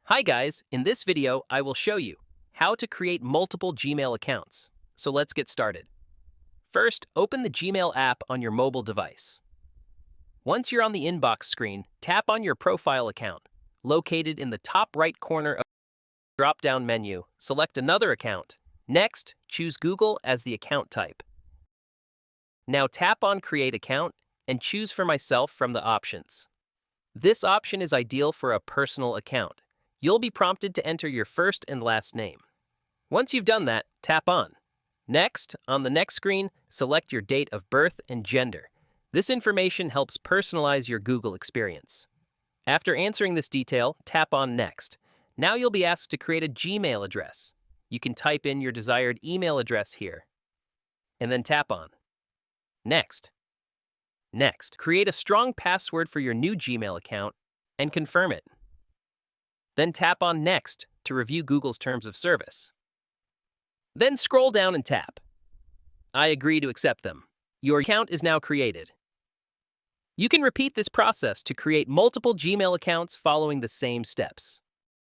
Hi guys, in this video I will show you how to create multiple Gmail accounts. So let's get started. First, open the Gmail app on your mobile device. Once you're on the inbox screen, tap on your profile account. Located in the top right corner of the drop-down menu, select another account. Next, choose Google as the account type. Now tap on Create Account and choose for Myself from the options. This option is ideal for a personal account. You'll be prompted to enter your first and last name. Once you've done that, tap on. Next, on the next screen, select your date of birth and gender. This information helps personalize your Google experience. After answering this detail, tap on Next. Now you'll be asked to create a Gmail address. You can type in your desired email address here, and then tap on Next. Next, create a strong password for your new Gmail account and confirm it. Then tap on Next to review Google's terms of service. Then scroll down and tap I agree to accept them. Your account is now created. You can repeat this process to create multiple Gmail accounts following the same steps.